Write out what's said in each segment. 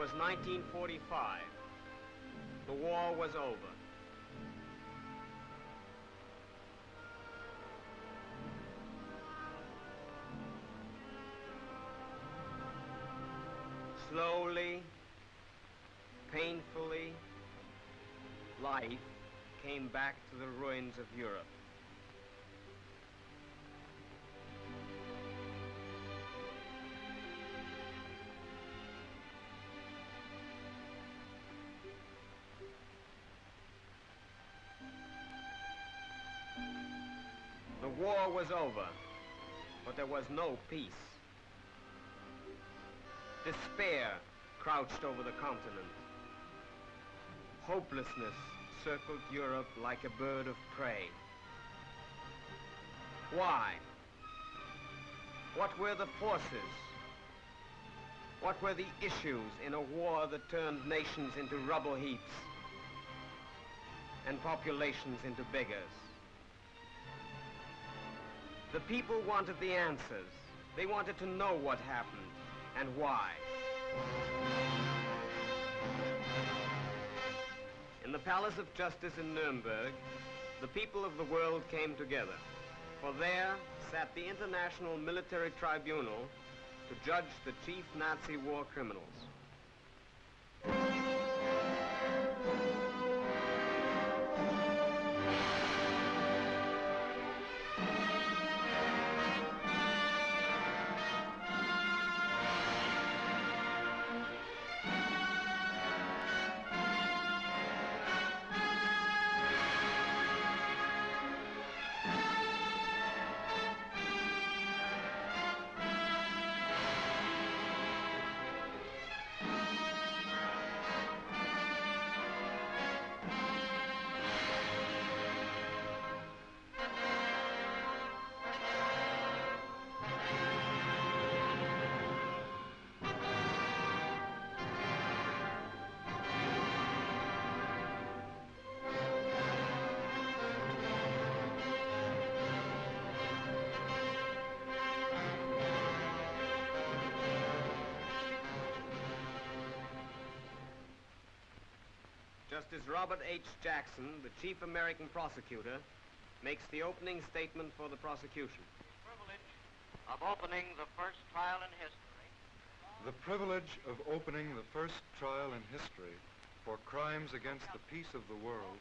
was 1945. The war was over. Slowly, painfully, life came back to the ruins of Europe. The war was over, but there was no peace. Despair crouched over the continent. Hopelessness circled Europe like a bird of prey. Why? What were the forces? What were the issues in a war that turned nations into rubble heaps and populations into beggars? The people wanted the answers. They wanted to know what happened and why. In the Palace of Justice in Nuremberg, the people of the world came together, for there sat the International Military Tribunal to judge the chief Nazi war criminals. Justice Robert H. Jackson, the chief American prosecutor, makes the opening statement for the prosecution. The privilege of opening the first trial in history. The privilege of opening the first trial in history for crimes against the peace of the world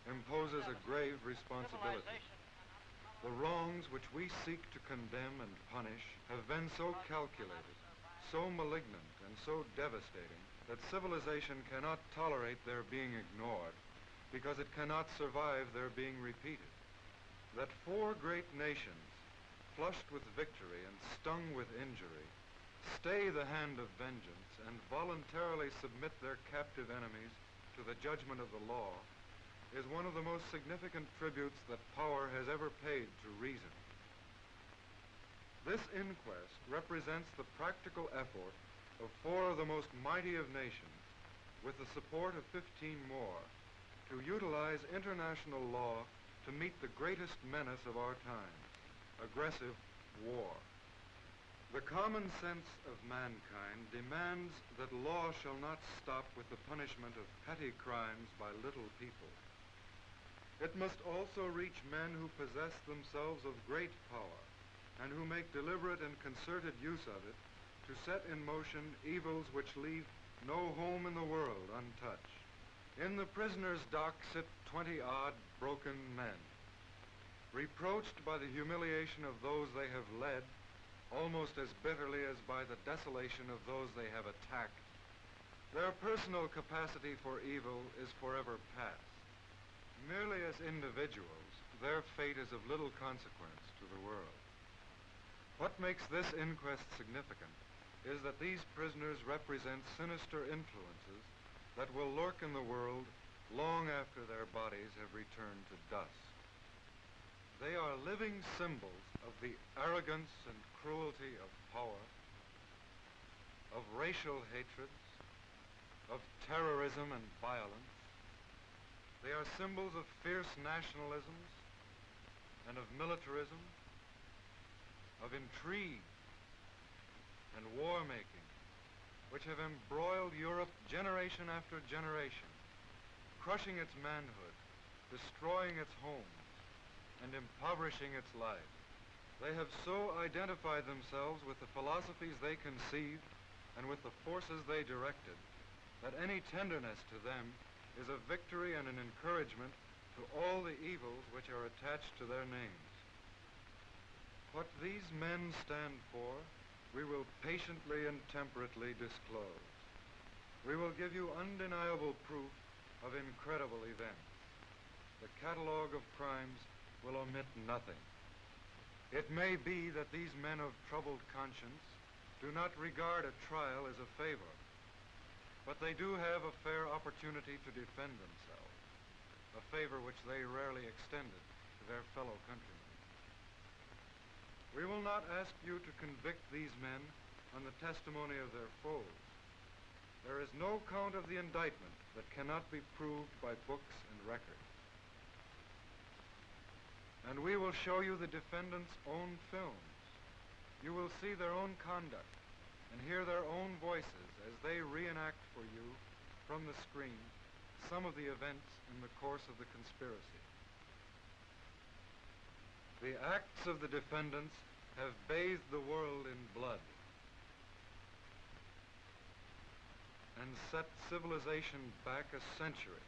imposes a grave responsibility. The wrongs which we seek to condemn and punish have been so calculated, so malignant, and so devastating that civilization cannot tolerate their being ignored because it cannot survive their being repeated. That four great nations, flushed with victory and stung with injury, stay the hand of vengeance and voluntarily submit their captive enemies to the judgment of the law is one of the most significant tributes that power has ever paid to reason. This inquest represents the practical effort of four of the most mighty of nations, with the support of 15 more, to utilize international law to meet the greatest menace of our times, aggressive war. The common sense of mankind demands that law shall not stop with the punishment of petty crimes by little people. It must also reach men who possess themselves of great power and who make deliberate and concerted use of it to set in motion evils which leave no home in the world untouched. In the prisoner's dock sit 20-odd broken men, reproached by the humiliation of those they have led, almost as bitterly as by the desolation of those they have attacked. Their personal capacity for evil is forever past. Merely as individuals, their fate is of little consequence to the world. What makes this inquest significant is that these prisoners represent sinister influences that will lurk in the world long after their bodies have returned to dust. They are living symbols of the arrogance and cruelty of power, of racial hatreds, of terrorism and violence. They are symbols of fierce nationalisms and of militarism, of intrigue and war-making which have embroiled Europe generation after generation, crushing its manhood, destroying its homes, and impoverishing its life. They have so identified themselves with the philosophies they conceived and with the forces they directed that any tenderness to them is a victory and an encouragement to all the evils which are attached to their names. What these men stand for, we will patiently and temperately disclose. We will give you undeniable proof of incredible events. The catalogue of crimes will omit nothing. It may be that these men of troubled conscience do not regard a trial as a favor, but they do have a fair opportunity to defend themselves, a favor which they rarely extended to their fellow countrymen. We will not ask you to convict these men on the testimony of their foes. There is no count of the indictment that cannot be proved by books and records. And we will show you the defendants' own films. You will see their own conduct and hear their own voices as they reenact for you from the screen some of the events in the course of the conspiracy. The acts of the defendants have bathed the world in blood and set civilization back a century.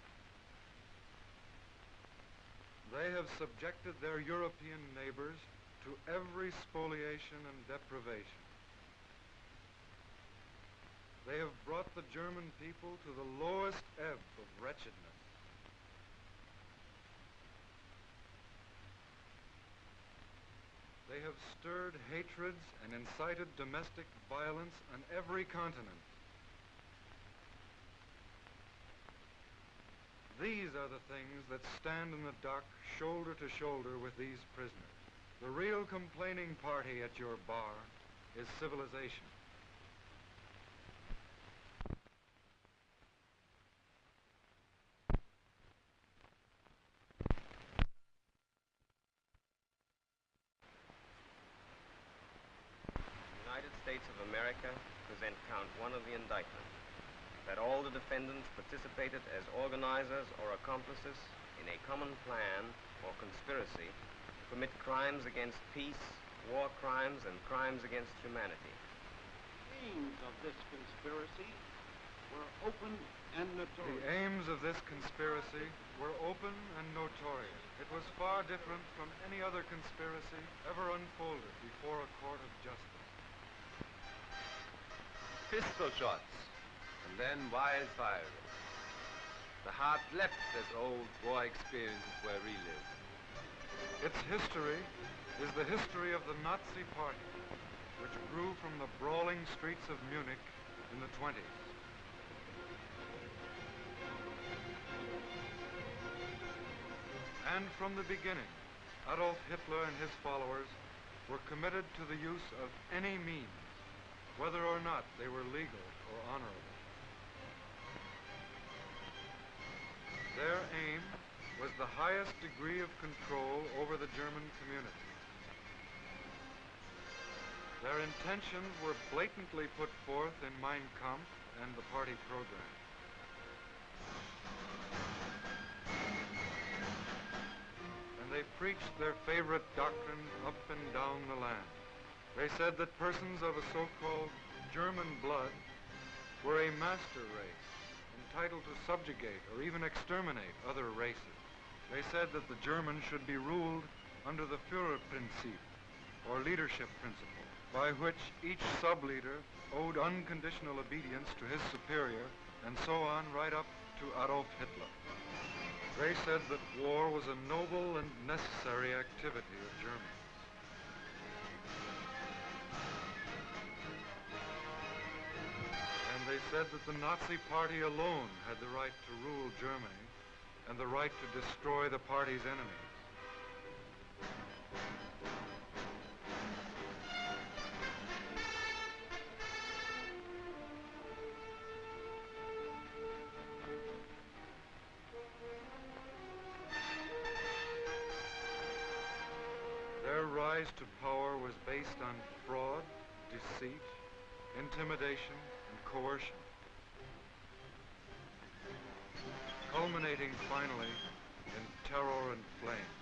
They have subjected their European neighbors to every spoliation and deprivation. They have brought the German people to the lowest ebb of wretchedness. They have stirred hatreds and incited domestic violence on every continent. These are the things that stand in the dock shoulder to shoulder with these prisoners. The real complaining party at your bar is civilization. The United States of America present count 1 of the indictment, that all the defendants participated as organizers or accomplices in a common plan or conspiracy to commit crimes against peace, war crimes, and crimes against humanity. The aims of this conspiracy were open and notorious. The aims of this conspiracy were open and notorious. It was far different from any other conspiracy ever unfolded before a court of justice. Pistol shots, and then wildfire. The heart leapt as old war experiences were relived. Its history is the history of the Nazi Party, which grew from the brawling streets of Munich in the 20s. And from the beginning, Adolf Hitler and his followers were committed to the use of any means, whether or not they were legal or honorable. Their aim was the highest degree of control over the German community. Their intentions were blatantly put forth in Mein Kampf and the party program. And they preached their favorite doctrine up and down the land. They said that persons of a so-called German blood were a master race, entitled to subjugate or even exterminate other races. They said that the Germans should be ruled under the Führerprinzip, or leadership principle, by which each sub-leader owed unconditional obedience to his superior, and so on right up to Adolf Hitler. They said that war was a noble and necessary activity of Germany. And they said that the Nazi Party alone had the right to rule Germany and the right to destroy the party's enemies. Their rise to power was based on fraud, deceit, intimidation, and coercion, culminating finally in terror and flame.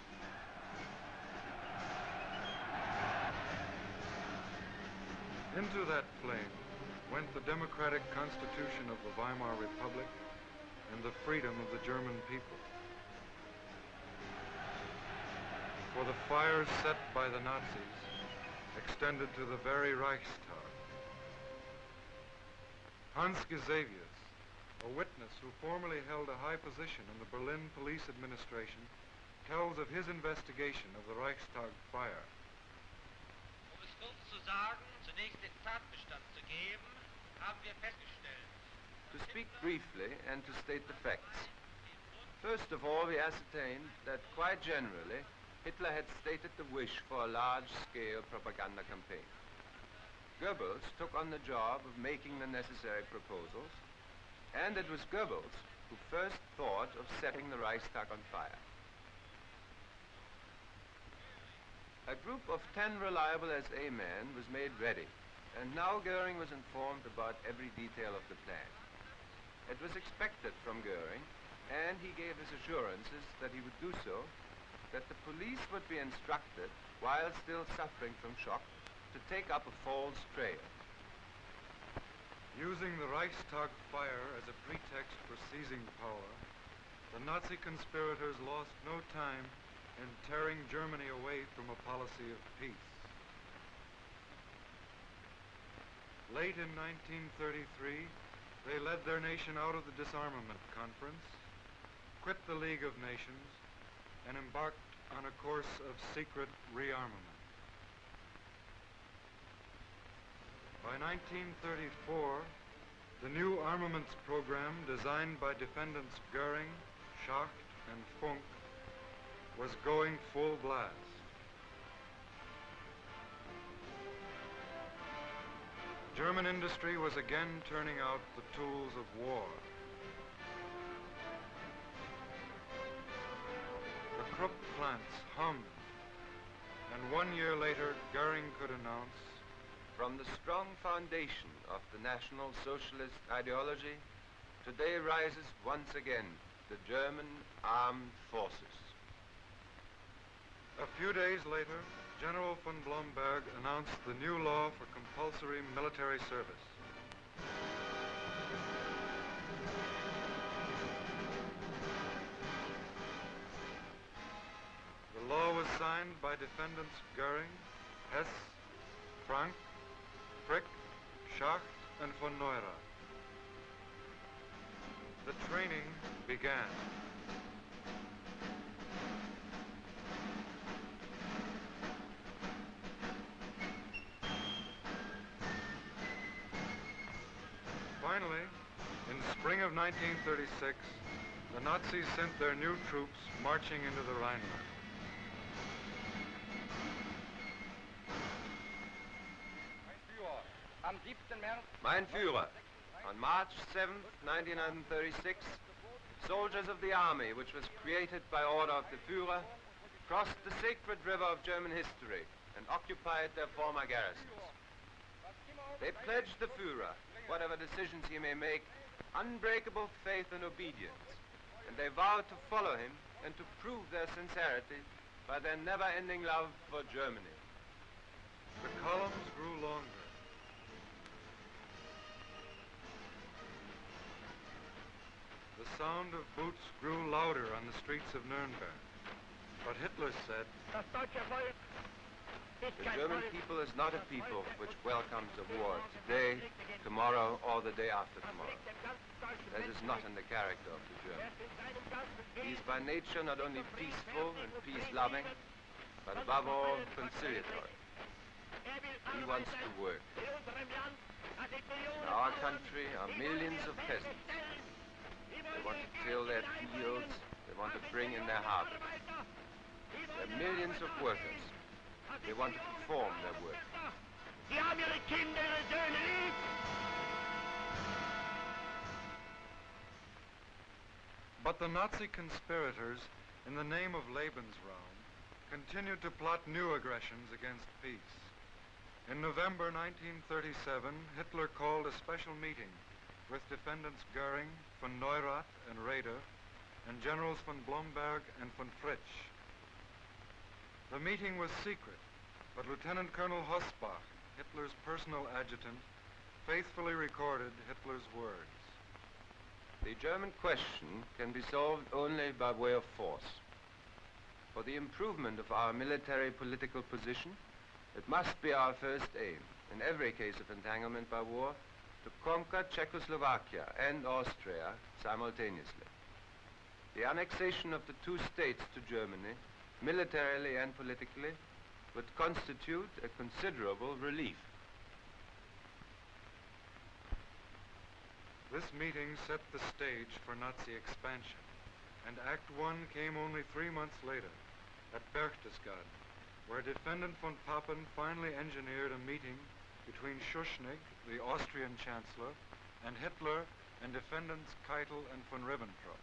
Into that flame went the democratic constitution of the Weimar Republic and the freedom of the German people. For the fires set by the Nazis extended to the very Reichstag. Hans Gesavius, a witness who formerly held a high position in the Berlin police administration, tells of his investigation of the Reichstag fire. Es kurz zu sagen, zunächst den Tatbestand zu geben, haben wir festgestellt. To speak briefly and to state the facts. First of all, we ascertained that quite generally, Hitler had stated the wish for a large-scale propaganda campaign. Goebbels took on the job of making the necessary proposals, and it was Goebbels who first thought of setting the Reichstag on fire. A group of 10 reliable SA men was made ready, and now Goering was informed about every detail of the plan. It was expected from Goering, and he gave his assurances that he would do so, that the police would be instructed, while still suffering from shock, to take up a false trail. Using the Reichstag fire as a pretext for seizing power, the Nazi conspirators lost no time in tearing Germany away from a policy of peace. Late in 1933, they led their nation out of the disarmament conference, quit the League of Nations, and embarked on a course of secret rearmament. By 1934, the new armaments program designed by defendants Goering, Schacht, and Funk was going full blast. German industry was again turning out the tools of war. The Krupp plants hummed, and 1 year later, Goering could announce, From the strong foundation of the National Socialist ideology, today rises once again the German armed forces. a few days later, General von Blomberg announced the new law for compulsory military service. The law was signed by defendants Goering, Hess, Frank, Frick, Schacht, and von Neurath. The training began. Finally, in spring of 1936, the Nazis sent their new troops marching into the Rhineland. Mein Führer, on March 7th, 1936, soldiers of the army, which was created by order of the Führer, crossed the sacred river of German history and occupied their former garrisons. They pledged the Führer, whatever decisions he may make, unbreakable faith and obedience, and they vowed to follow him and to prove their sincerity by their never-ending love for Germany. The columns grew longer. The sound of boots grew louder on the streets of Nuremberg. But Hitler said, The German people is not a people which welcomes a war today, tomorrow, or the day after tomorrow. That is not in the character of the German. He is by nature not only peaceful and peace-loving, but above all, conciliatory. He wants to work. In our country are millions of peasants. They want to till their fields, they want to bring in their harvest. There are millions of workers. They want to perform their work. But the Nazi conspirators, in the name of Lebensraum, continued to plot new aggressions against peace. In November 1937, Hitler called a special meeting with defendants Goering, von Neurath, and Raeder, and generals von Blomberg and von Fritsch. The meeting was secret, but Lieutenant Colonel Hossbach, Hitler's personal adjutant, faithfully recorded Hitler's words. The German question can be solved only by way of force. For the improvement of our military political position, it must be our first aim, in every case of entanglement by war, to conquer Czechoslovakia and Austria simultaneously. The annexation of the two states to Germany, militarily and politically, would constitute a considerable relief. This meeting set the stage for Nazi expansion, and Act I came only 3 months later, at Berchtesgaden, where Defendant von Papen finally engineered a meeting between Schuschnigg, the Austrian Chancellor, and Hitler and Defendants Keitel and von Ribbentrop.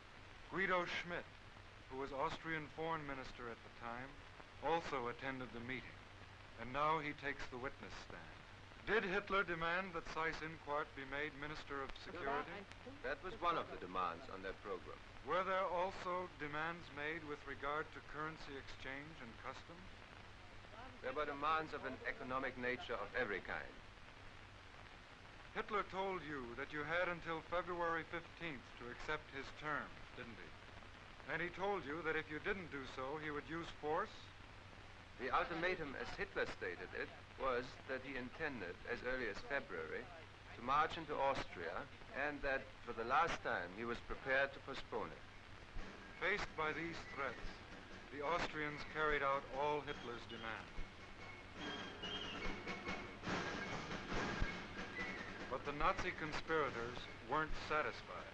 Guido Schmidt, who was Austrian Foreign Minister at the time, also attended the meeting, and now he takes the witness stand. Did Hitler demand that Seyss-Inquart be made Minister of Security? That was one of the demands on their program. Were there also demands made with regard to currency exchange and customs? There were demands of an economic nature of every kind. Hitler told you that you had until February 15th to accept his terms, didn't he? And he told you that if you didn't do so, he would use force? The ultimatum, as Hitler stated it, was that he intended, as early as February, to march into Austria, and that, for the last time, he was prepared to postpone it. Faced by these threats, the Austrians carried out all Hitler's demands. But the Nazi conspirators weren't satisfied.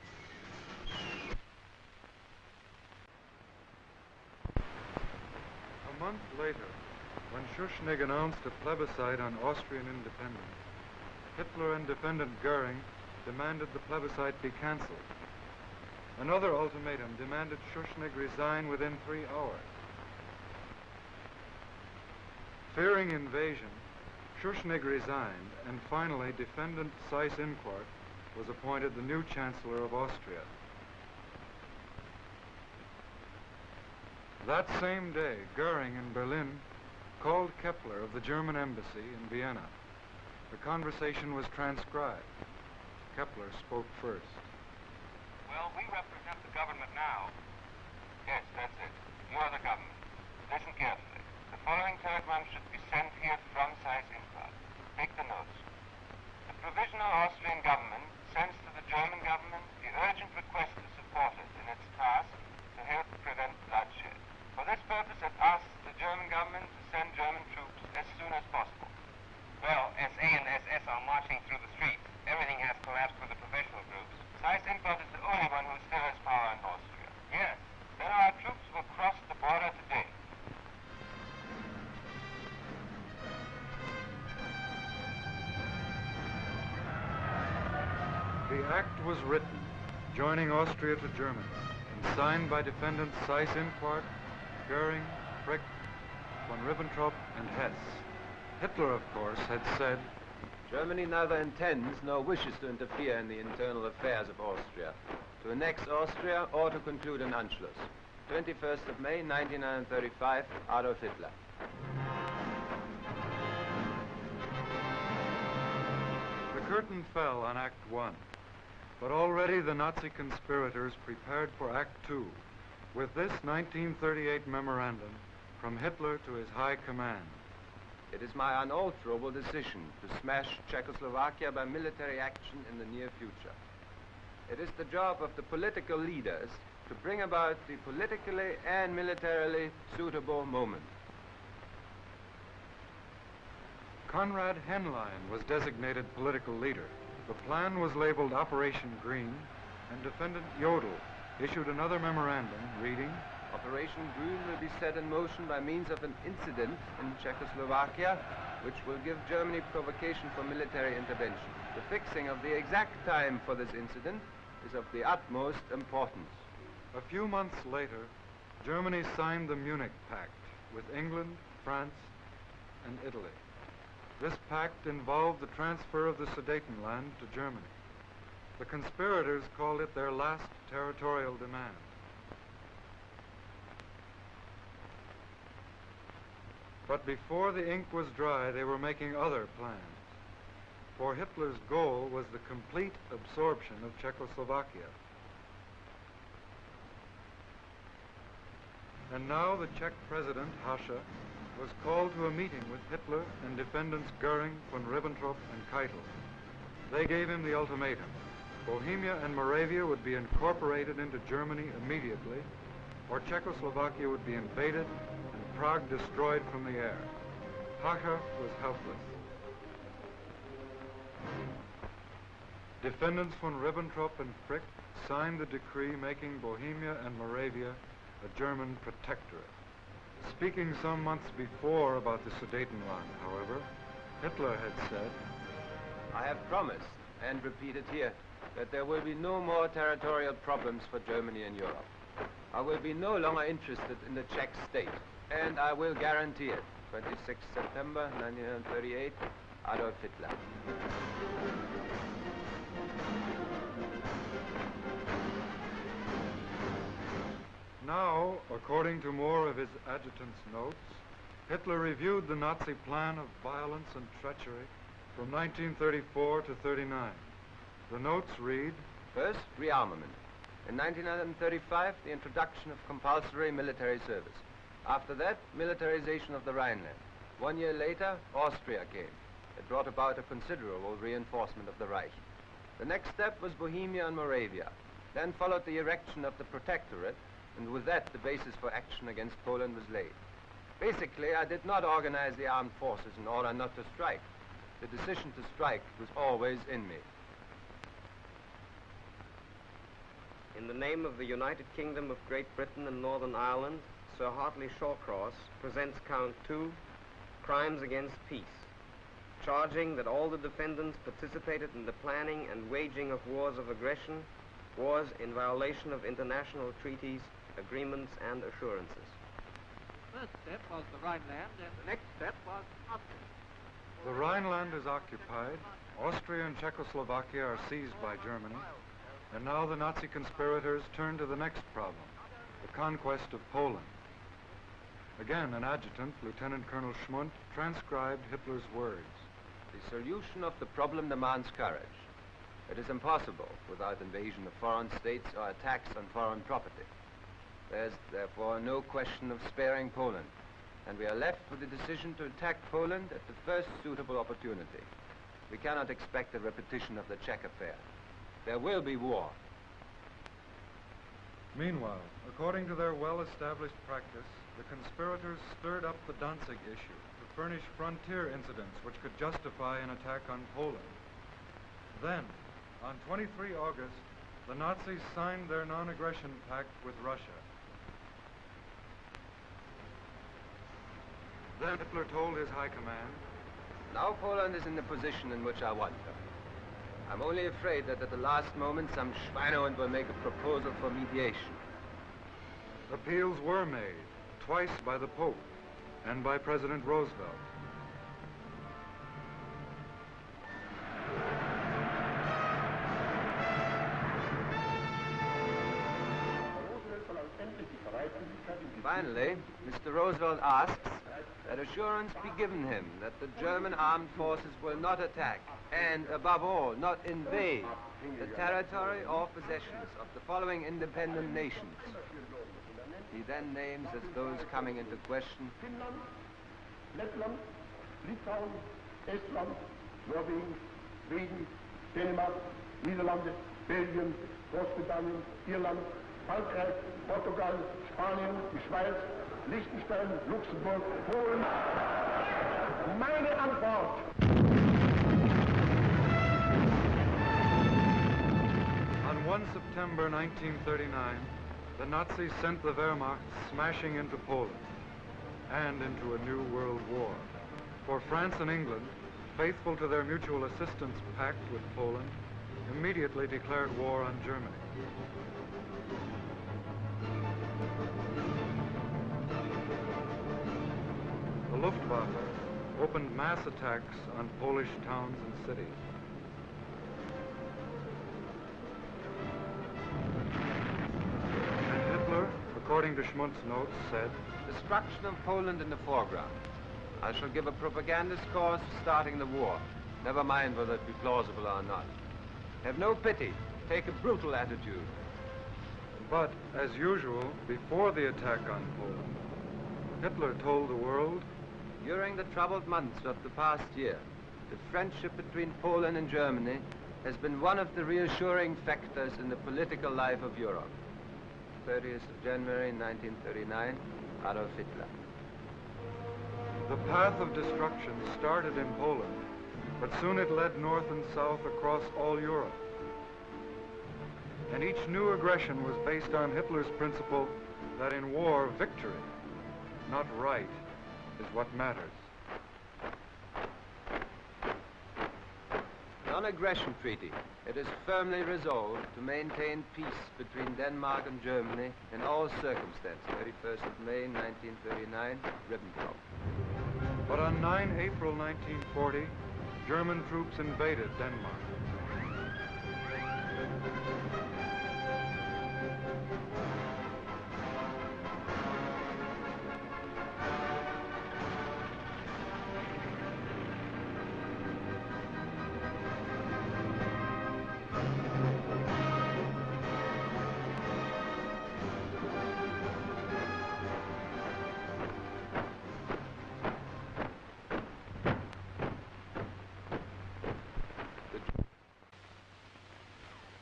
A month later, when Schuschnigg announced a plebiscite on Austrian independence, Hitler and Defendant Goering demanded the plebiscite be canceled. Another ultimatum demanded Schuschnigg resign within 3 hours. Fearing invasion, Schuschnigg resigned, and finally Defendant Seyss-Inquart was appointed the new Chancellor of Austria. That same day, Goering in Berlin called Kepler of the German embassy in Vienna. The conversation was transcribed. Kepler spoke first. Well, we represent the government now. Yes, that's it. You're the government. Listen carefully. The following telegram should be sent here from Seyss-Inquart. Take the notes. The provisional Austrian government sends to the German government the urgent request to support it in its task to help prevent bloodshed. For this purpose, it asks the German government to send German troops as soon as possible. Well, SA and SS are marching through the streets. Everything has collapsed with the professional groups. Seyss-Inquart is the only one who still has power in Austria. Yes. Then our troops will cross the border today. The act was written, joining Austria to Germany, and signed by defendants Seyss-Inquart, Goering, Frick, von Ribbentrop, and Hess. Hitler, of course, had said, Germany neither intends nor wishes to interfere in the internal affairs of Austria, to annex Austria or to conclude an Anschluss. 21st of May, 1935, Adolf Hitler. The curtain fell on Act I, but already the Nazi conspirators prepared for Act II, with this 1938 memorandum from Hitler to his high command. It is my unalterable decision to smash Czechoslovakia by military action in the near future. It is the job of the political leaders to bring about the politically and militarily suitable moment. Konrad Henlein was designated political leader. The plan was labeled Operation Green, and Defendant Jodl issued another memorandum reading, Operation Green will be set in motion by means of an incident in Czechoslovakia, which will give Germany provocation for military intervention. The fixing of the exact time for this incident is of the utmost importance. A few months later, Germany signed the Munich Pact with England, France, and Italy. This pact involved the transfer of the Sudetenland to Germany. The conspirators called it their last territorial demand. But before the ink was dry, they were making other plans. For Hitler's goal was the complete absorption of Czechoslovakia. And now the Czech president, Hacha, was called to a meeting with Hitler and defendants Goering, von Ribbentrop, and Keitel. They gave him the ultimatum. Bohemia and Moravia would be incorporated into Germany immediately, or Czechoslovakia would be invaded and Prague destroyed from the air. Hacha was helpless. Defendants von Ribbentrop and Frick signed the decree making Bohemia and Moravia a German protectorate. Speaking some months before about the Sudetenland, however, Hitler had said, I have promised, and repeated here, that there will be no more territorial problems for Germany and Europe. I will be no longer interested in the Czech state, and I will guarantee it. 26 September 1938, Adolf Hitler. Now, according to more of his adjutant's notes, Hitler reviewed the Nazi plan of violence and treachery from 1934 to 39. The notes read, First, rearmament. In 1935, the introduction of compulsory military service. After that, militarization of the Rhineland. 1 year later, Austria came. It brought about a considerable reinforcement of the Reich. The next step was Bohemia and Moravia. Then followed the erection of the Protectorate, and with that, the basis for action against Poland was laid. Basically, I did not organize the armed forces in order not to strike. The decision to strike was always in me. In the name of the United Kingdom of Great Britain and Northern Ireland, Sir Hartley Shawcross presents Count 2, Crimes Against Peace, charging that all the defendants participated in the planning and waging of wars of aggression, wars in violation of international treaties, agreements, and assurances. The first step was the Rhineland, and the next step was Austria. the Rhineland is occupied, Austria and Czechoslovakia are seized by Germany, and now the Nazi conspirators turn to the next problem, the conquest of Poland. Again, an adjutant, Lieutenant Colonel Schmundt, transcribed Hitler's words. The solution of the problem demands courage. It is impossible without invasion of foreign states or attacks on foreign property. There's therefore no question of sparing Poland, and we are left with the decision to attack Poland at the first suitable opportunity. We cannot expect a repetition of the Czech affair. There will be war. Meanwhile, according to their well-established practice, the conspirators stirred up the Danzig issue to furnish frontier incidents which could justify an attack on Poland. Then, on 23 August, the Nazis signed their non-aggression pact with Russia. Then Hitler told his high command, Now Poland is in the position in which I want her. I'm only afraid that at the last moment some Schweinehund will make a proposal for mediation. appeals were made, twice by the Pope and by President Roosevelt. Finally, Mr. Roosevelt asks that assurance be given him that the German armed forces will not attack and, above all, not invade the territory or possessions of the following independent nations. He then names as those coming into question Finnland, Lettland, Litauen, Estland, Norwegen, Schweden, Dänemark, Niederlande, Belgien, Großbritannien, Irland, Frankreich, Portugal, Spanien, die Schweiz, Liechtenstein, Luxemburg, Polen. Meine Antwort! On 1 September 1939, the Nazis sent the Wehrmacht smashing into Poland and into a new world war. For France and England, faithful to their mutual assistance pact with Poland, immediately declared war on Germany. The Luftwaffe, opened mass attacks on Polish towns and cities. And Hitler, according to Schmundt's notes, said, Destruction of Poland in the foreground. I shall give a propagandist cause for starting the war. Never mind whether it be plausible or not. Have no pity. Take a brutal attitude. But, as usual, before the attack on Poland, Hitler told the world, During the troubled months of the past year, the friendship between Poland and Germany has been one of the reassuring factors in the political life of Europe. 30th of January 1939, Adolf Hitler. The path of destruction started in Poland, but soon it led north and south across all Europe. And each new aggression was based on Hitler's principle that in war, victory, not right, is what matters. Non-aggression treaty. It is firmly resolved to maintain peace between Denmark and Germany in all circumstances. 31st of May, 1939, Ribbentrop. But on 9 April 1940, German troops invaded Denmark.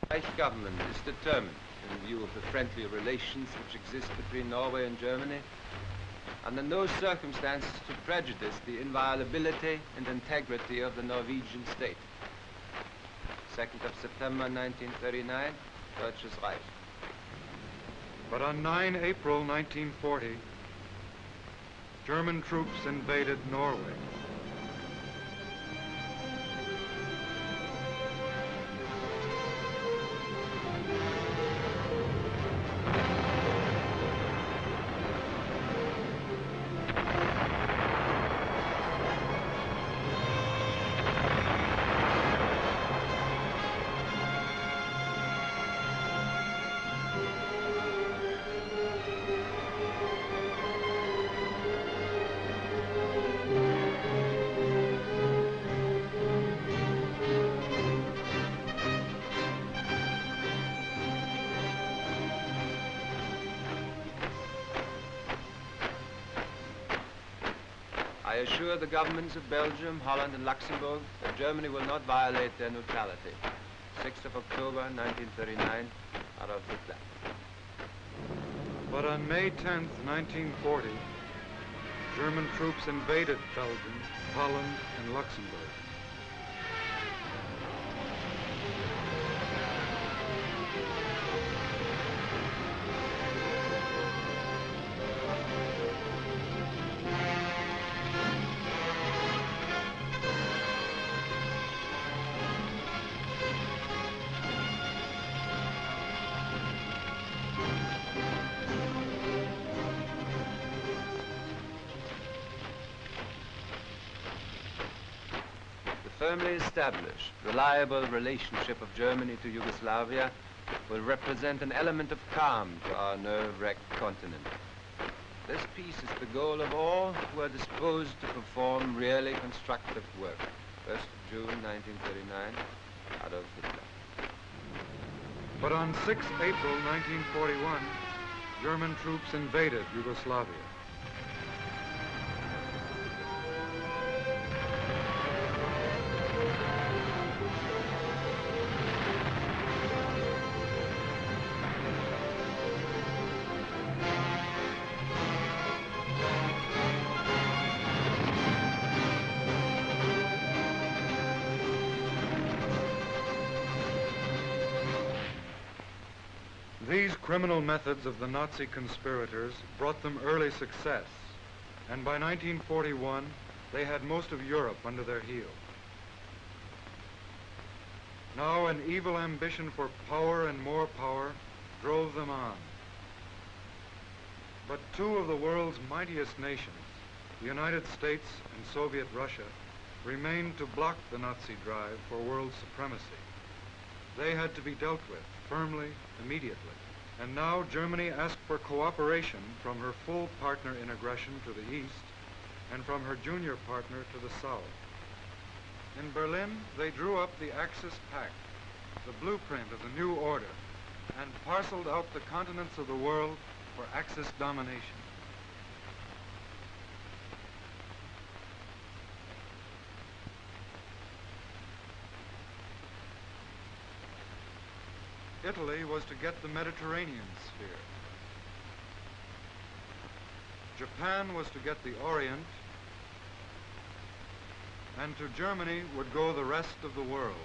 The Reich government is determined, in view of the friendly relations which exist between Norway and Germany, under no circumstances to prejudice the inviolability and integrity of the Norwegian state. 2nd of September 1939, Deutsches Reich. But on 9 April 1940, German troops invaded Norway. I assure the governments of Belgium, Holland, and Luxembourg that Germany will not violate their neutrality. 6th of October, 1939, Adolf Hitler. But on May 10th, 1940, German troops invaded Belgium, Holland, and Luxembourg. Firmly established, reliable relationship of Germany to Yugoslavia will represent an element of calm to our nerve-wracked continent. This peace is the goal of all who are disposed to perform really constructive work. 1st of June, 1939, Adolf Hitler. But on 6 April 1941, German troops invaded Yugoslavia. These criminal methods of the Nazi conspirators brought them early success, and by 1941, they had most of Europe under their heel. Now an evil ambition for power and more power drove them on. But two of the world's mightiest nations, the United States and Soviet Russia remained to block the Nazi drive for world supremacy. They had to be dealt with firmly, immediately. And now Germany asked for cooperation from her full partner in aggression to the east and from her junior partner to the south. In Berlin, they drew up the Axis Pact, the blueprint of the new order, and parceled out the continents of the world for Axis domination. Italy was to get the Mediterranean sphere. Japan was to get the Orient, and to Germany would go the rest of the world.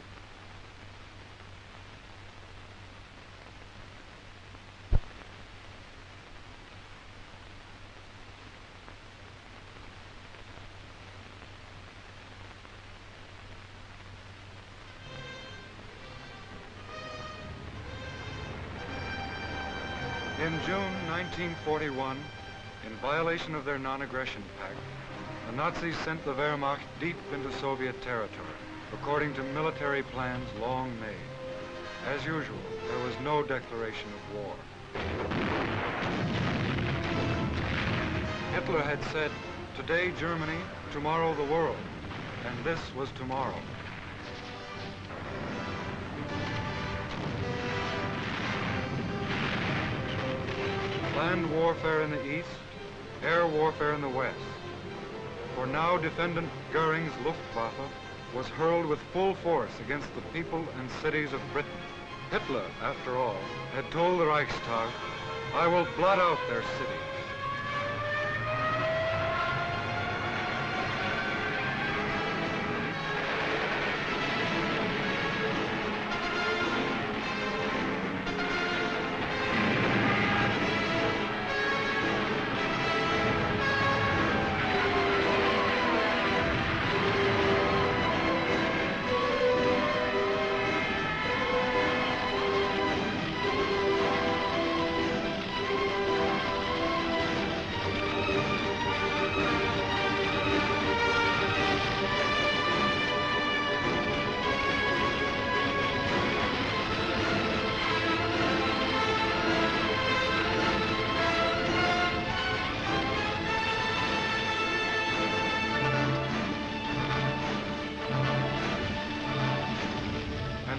In June 1941, in violation of their non-aggression pact, the Nazis sent the Wehrmacht deep into Soviet territory, according to military plans long made. As usual, there was no declaration of war. Hitler had said, today Germany, tomorrow the world, and this was tomorrow. Land warfare in the east, air warfare in the west. For now Defendant Goering's Luftwaffe was hurled with full force against the people and cities of Britain. Hitler, after all, had told the Reichstag, I will blot out their cities.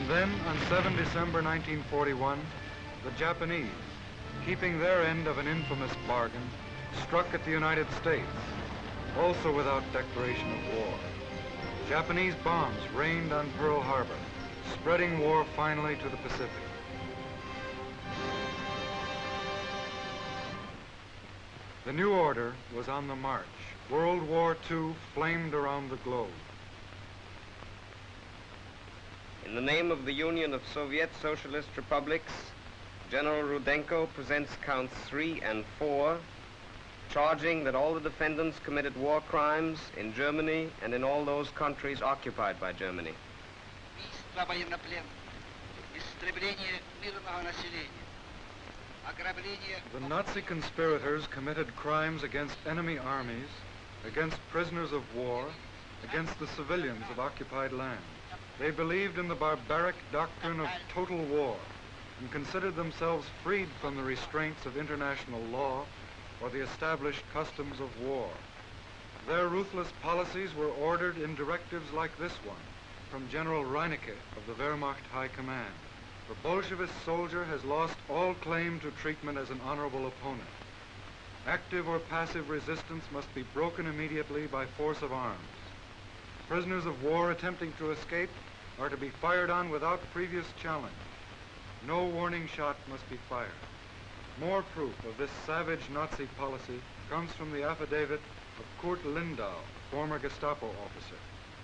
Then, on 7 December 1941, the Japanese, keeping their end of an infamous bargain, struck at the United States, also without declaration of war. Japanese bombs rained on Pearl Harbor, spreading war finally to the Pacific. The new order was on the march. World War II flamed around the globe. In the name of the Union of Soviet Socialist Republics, General Rudenko presents counts 3 and 4, charging that all the defendants committed war crimes in Germany and in all those countries occupied by Germany. The Nazi conspirators committed crimes against enemy armies, against prisoners of war, against the civilians of occupied land. They believed in the barbaric doctrine of total war and considered themselves freed from the restraints of international law or the established customs of war. Their ruthless policies were ordered in directives like this one from General Reinecke of the Wehrmacht High Command. The Bolshevist soldier has lost all claim to treatment as an honorable opponent. Active or passive resistance must be broken immediately by force of arms. Prisoners of war attempting to escape are to be fired on without previous challenge. No warning shot must be fired. More proof of this savage Nazi policy comes from the affidavit of Kurt Lindau, a former Gestapo officer.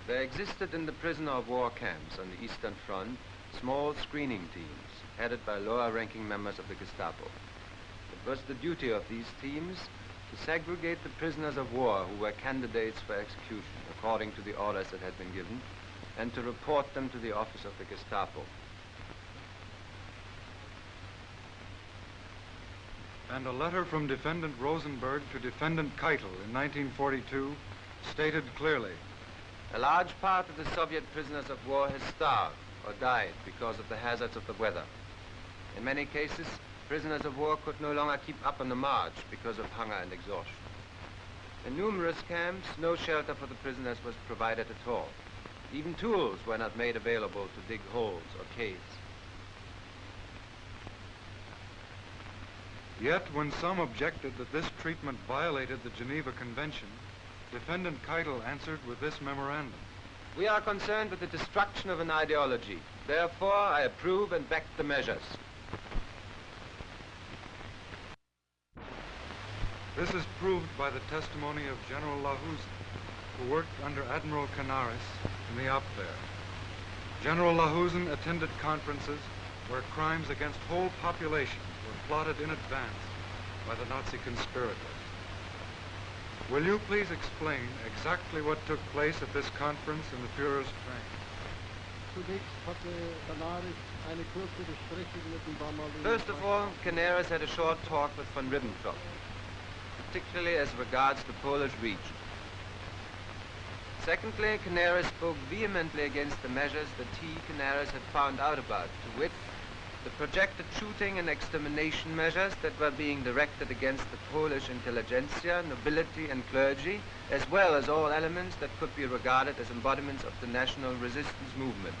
There existed in the prisoner of war camps on the Eastern Front small screening teams headed by lower-ranking members of the Gestapo. It was the duty of these teams to segregate the prisoners of war who were candidates for execution according to the orders that had been given, and to report them to the office of the Gestapo. And a letter from Defendant Rosenberg to Defendant Keitel in 1942 stated clearly, a large part of the Soviet prisoners of war has starved or died because of the hazards of the weather. In many cases, prisoners of war could no longer keep up on the march because of hunger and exhaustion. In numerous camps, no shelter for the prisoners was provided at all. Even tools were not made available to dig holes or caves. Yet, when some objected that this treatment violated the Geneva Convention, Defendant Keitel answered with this memorandum. We are concerned with the destruction of an ideology. Therefore, I approve and back the measures. This is proved by the testimony of General Lahusen, who worked under Admiral Canaris in the Abwehr. General Lahusen attended conferences where crimes against whole populations were plotted in advance by the Nazi conspirators. Will you please explain exactly what took place at this conference in the Führer's train? First of all, Canaris had a short talk with von Ribbentrop, particularly as regards the Polish region. Secondly, Canaris spoke vehemently against the measures that Canaris had found out about, to wit, the projected shooting and extermination measures that were being directed against the Polish intelligentsia, nobility and clergy, as well as all elements that could be regarded as embodiments of the national resistance movement.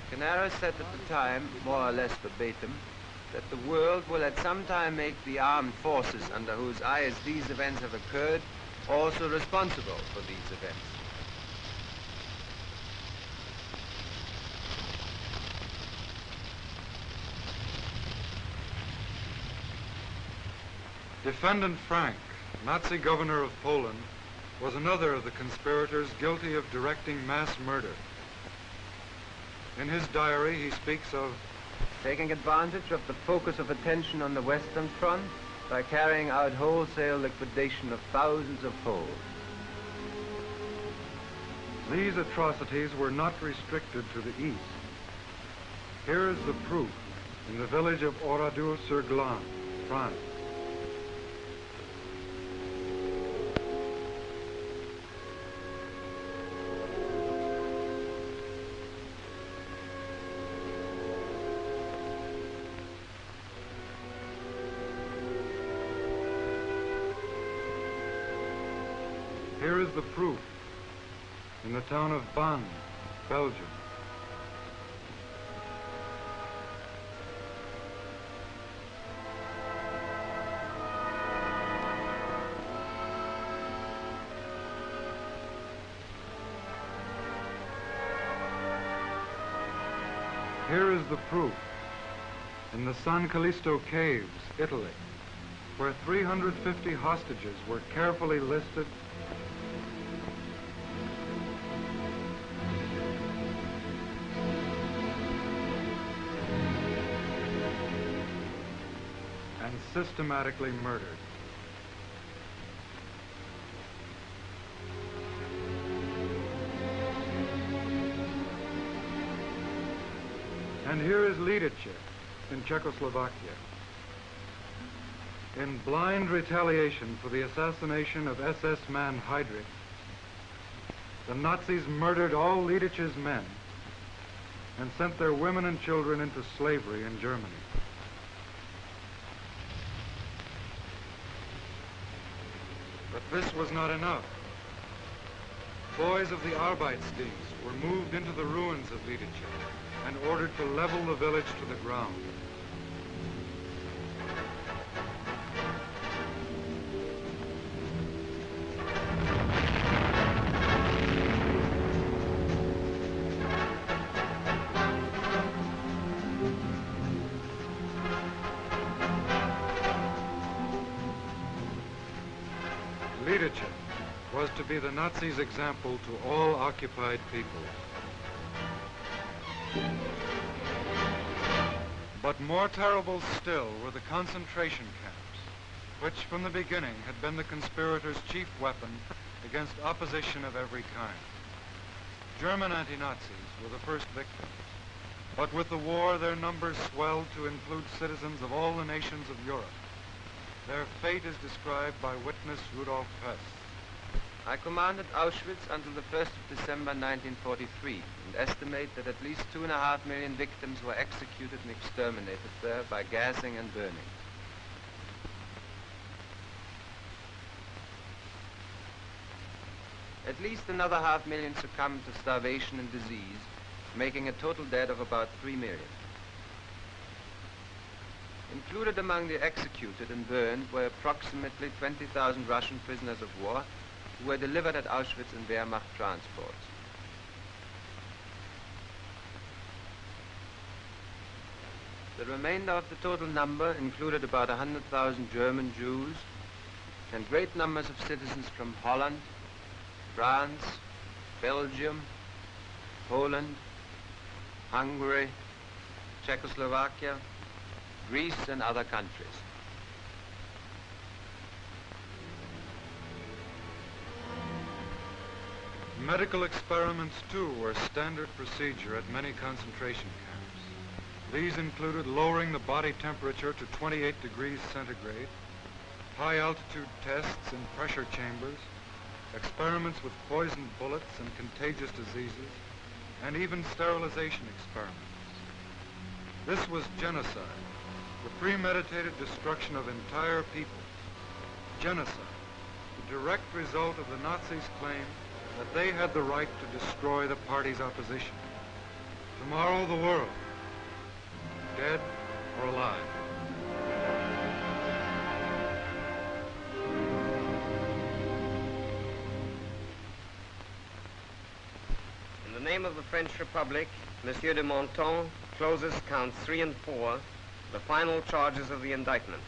Canaris said at the time, more or less verbatim, that the world will at some time make the armed forces under whose eyes these events have occurred also responsible for these events. Defendant Frank, Nazi governor of Poland, was another of the conspirators guilty of directing mass murder. In his diary, he speaks of taking advantage of the focus of attention on the Western Front by carrying out wholesale liquidation of thousands of Poles. These atrocities were not restricted to the east. Here is the proof in the village of Oradour-sur-Glane, France. Here is the proof in the town of Bonn, Belgium. Here is the proof in the San Callisto Caves, Italy, where 350 hostages were carefully listed and systematically murdered. And here is Lidice in Czechoslovakia. In blind retaliation for the assassination of SS man Heydrich, the Nazis murdered all Lidice's men and sent their women and children into slavery in Germany. But this was not enough. Boys of the Arbeitsdienst were moved into the ruins of Lidice and ordered to level the village to the ground. Lidice was to be the Nazis' example to all occupied peoples. But more terrible still were the concentration camps, which from the beginning had been the conspirators' chief weapon against opposition of every kind. German anti-Nazis were the first victims, but with the war their numbers swelled to include citizens of all the nations of Europe. Their fate is described by witness Rudolf Hess. I commanded Auschwitz until the 1st of December 1943 and estimate that at least 2.5 million victims were executed and exterminated there by gassing and burning. At least another 500,000 succumbed to starvation and disease, making a total dead of about 3 million. Included among the executed and burned were approximately 20,000 Russian prisoners of war who were delivered at Auschwitz in Wehrmacht transports. The remainder of the total number included about 100,000 German Jews and great numbers of citizens from Holland, France, Belgium, Poland, Hungary, Czechoslovakia, Greece, and other countries. Medical experiments, too, were standard procedure at many concentration camps. These included lowering the body temperature to 28 degrees centigrade, high-altitude tests in pressure chambers, experiments with poisoned bullets and contagious diseases, and even sterilization experiments. This was genocide, the premeditated destruction of entire peoples. Genocide, the direct result of the Nazis' claim that they had the right to destroy the party's opposition. Tomorrow the world, dead or alive. In the name of the French Republic, Monsieur de Menton closes counts 3 and 4, the final charges of the indictment.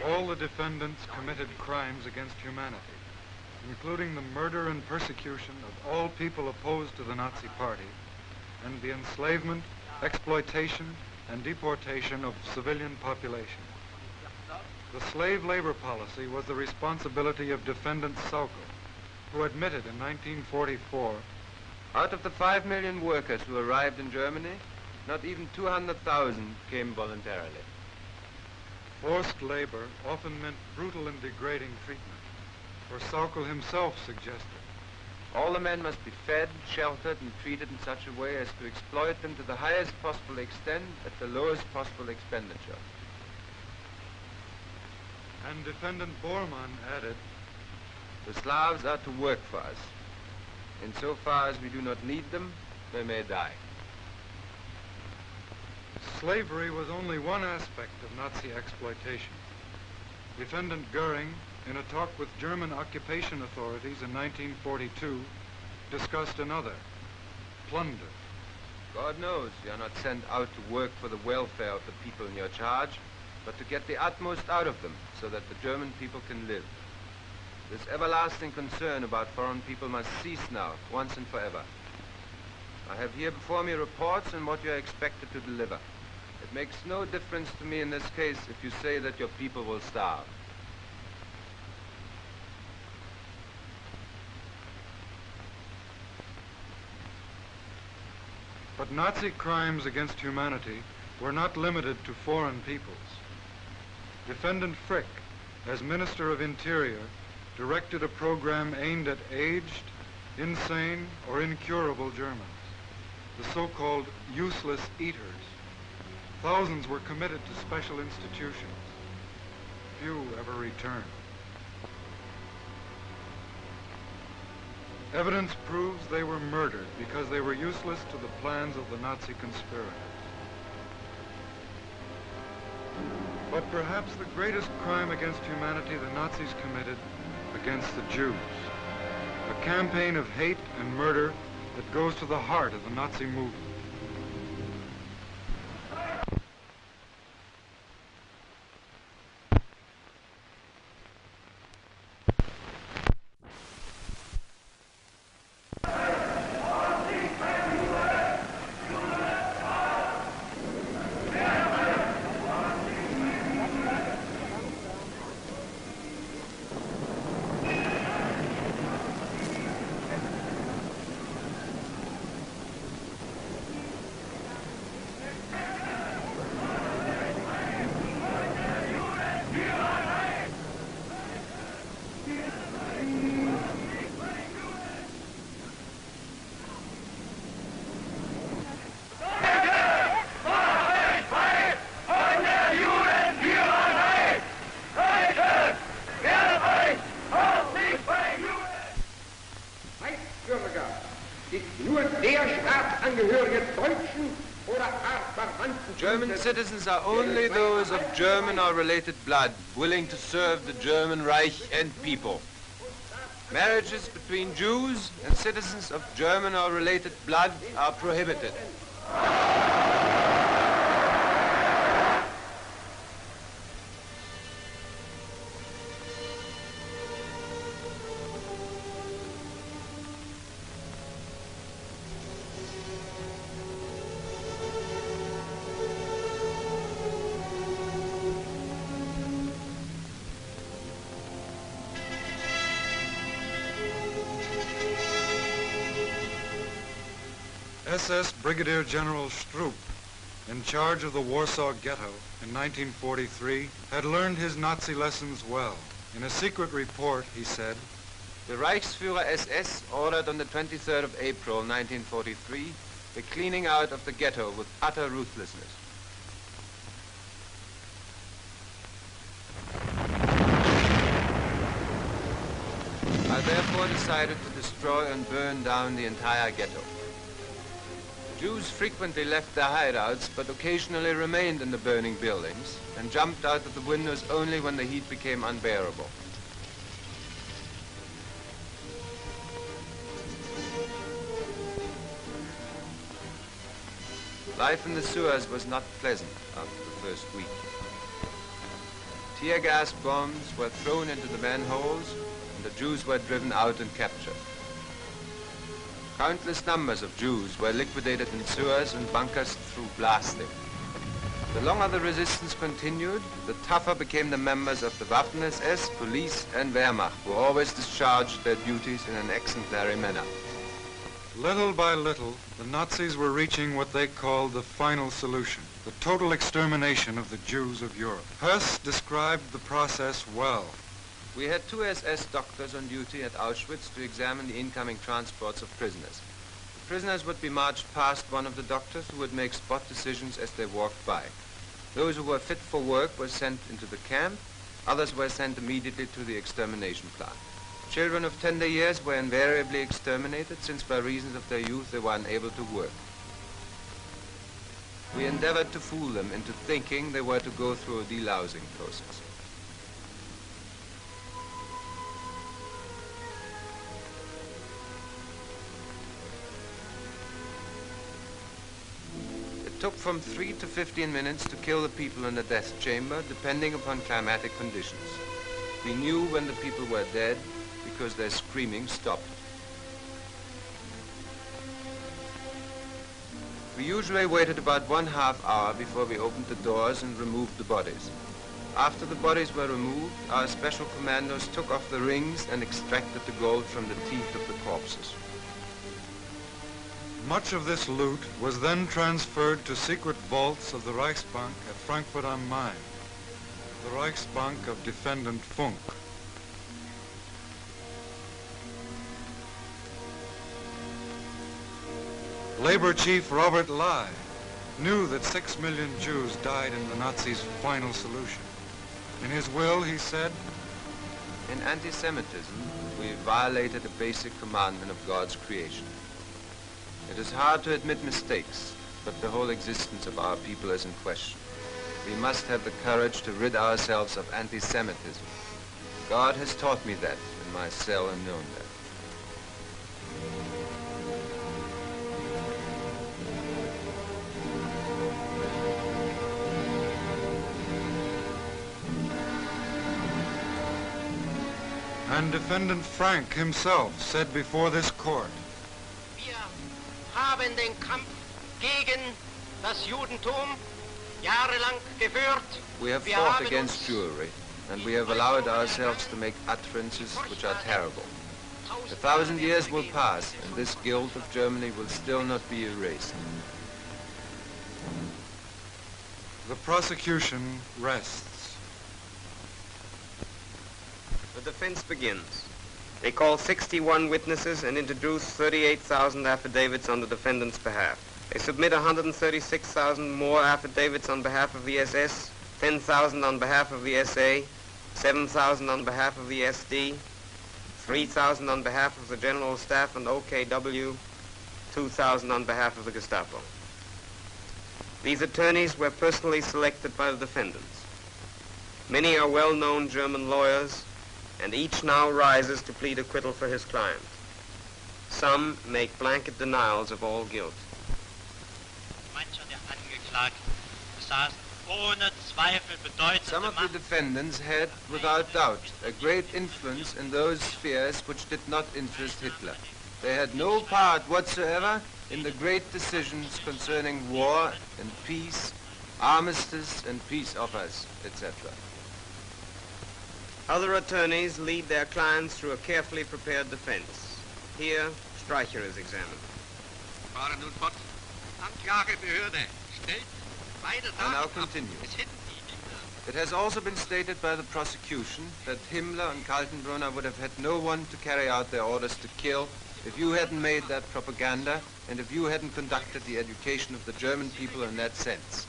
All the defendants committed crimes against humanity, including the murder and persecution of all people opposed to the Nazi Party, and the enslavement, exploitation, and deportation of civilian population. The slave labor policy was the responsibility of defendant Sauckel, who admitted in 1944, out of the 5 million workers who arrived in Germany, not even 200,000 came voluntarily. Forced labor often meant brutal and degrading treatment, for Sauckel himself suggested. All the men must be fed, sheltered, and treated in such a way as to exploit them to the highest possible extent at the lowest possible expenditure. And defendant Bormann added, the Slavs are to work for us. Insofar as we do not need them, they may die. Slavery was only one aspect of Nazi exploitation. Defendant Goering, in a talk with German occupation authorities in 1942, discussed another, plunder. God knows you are not sent out to work for the welfare of the people in your charge, but to get the utmost out of them so that the German people can live. This everlasting concern about foreign people must cease now, once and forever. I have here before me reports on what you are expected to deliver. It makes no difference to me in this case if you say that your people will starve. But Nazi crimes against humanity were not limited to foreign peoples. Defendant Frick, as Minister of Interior, directed a program aimed at aged, insane, or incurable Germans, the so-called useless eaters. Thousands were committed to special institutions. Few ever returned. Evidence proves they were murdered because they were useless to the plans of the Nazi conspirators. But perhaps the greatest crime against humanity the Nazis committed against the Jews. A campaign of hate and murder that goes to the heart of the Nazi movement. nur der staatsangehörige Deutschen oder artverwandten. German citizens are only those of German or related blood willing to serve the German Reich and people. Marriages between Jews and citizens of German or related blood are prohibited. SS Brigadier General Stroop, in charge of the Warsaw Ghetto in 1943, had learned his Nazi lessons well. In a secret report, he said, The Reichsführer SS ordered on the 23rd of April 1943 the cleaning out of the ghetto with utter ruthlessness. I therefore decided to destroy and burn down the entire ghetto. Jews frequently left their hideouts, but occasionally remained in the burning buildings and jumped out of the windows only when the heat became unbearable. Life in the sewers was not pleasant after the first week. Tear gas bombs were thrown into the manholes, and the Jews were driven out and captured. Countless numbers of Jews were liquidated in sewers and bunkers through blasting. The longer the resistance continued, the tougher became the members of the Waffen-SS, police and Wehrmacht, who always discharged their duties in an exemplary manner. little by little, the Nazis were reaching what they called the final solution, the total extermination of the Jews of Europe. Hess described the process well. We had 2 SS doctors on duty at Auschwitz to examine the incoming transports of prisoners. The prisoners would be marched past one of the doctors who would make spot decisions as they walked by. Those who were fit for work were sent into the camp. Others were sent immediately to the extermination plant. Children of tender years were invariably exterminated, since by reasons of their youth they were unable to work. We endeavored to fool them into thinking they were to go through a delousing process. It took from 3 to 15 minutes to kill the people in the death chamber, depending upon climatic conditions. We knew when the people were dead because their screaming stopped. We usually waited about 1/2 hour before we opened the doors and removed the bodies. After the bodies were removed, our special commandos took off the rings and extracted the gold from the teeth of the corpses. Much of this loot was then transferred to secret vaults of the Reichsbank at Frankfurt am Main, the Reichsbank of Defendant Funk. Labor Chief Robert Lai knew that 6 million Jews died in the Nazis' final solution. In his will, he said, In anti-Semitism, we violated a basic commandment of God's creation. It is hard to admit mistakes, but the whole existence of our people is in question. We must have the courage to rid ourselves of anti-Semitism. God has taught me that in my cell in Nuremberg. And Defendant Frank himself said before this court, Wir haben den Kampf gegen das Judentum jahrelang geführt. We have fought against Jewry, and we have allowed ourselves to make utterances which are terrible. 1,000 years will pass, and this guilt of Germany will still not be erased. the prosecution rests. The defense begins. They call 61 witnesses and introduce 38,000 affidavits on the defendant's behalf. They submit 136,000 more affidavits on behalf of the SS, 10,000 on behalf of the SA, 7,000 on behalf of the SD, 3,000 on behalf of the General Staff and OKW, 2,000 on behalf of the Gestapo. These attorneys were personally selected by the defendants. Many are well-known German lawyers, and each now rises to plead acquittal for his client. Some make blanket denials of all guilt. Some of the defendants had, without doubt, a great influence in those spheres which did not interest Hitler. They had no part whatsoever in the great decisions concerning war and peace, armistice and peace offers, etc. Other attorneys lead their clients through a carefully prepared defense. Here, Streicher is examined. I now continue. It has also been stated by the prosecution that Himmler and Kaltenbrunner would have had no one to carry out their orders to kill if you hadn't made that propaganda and if you hadn't conducted the education of the German people in that sense.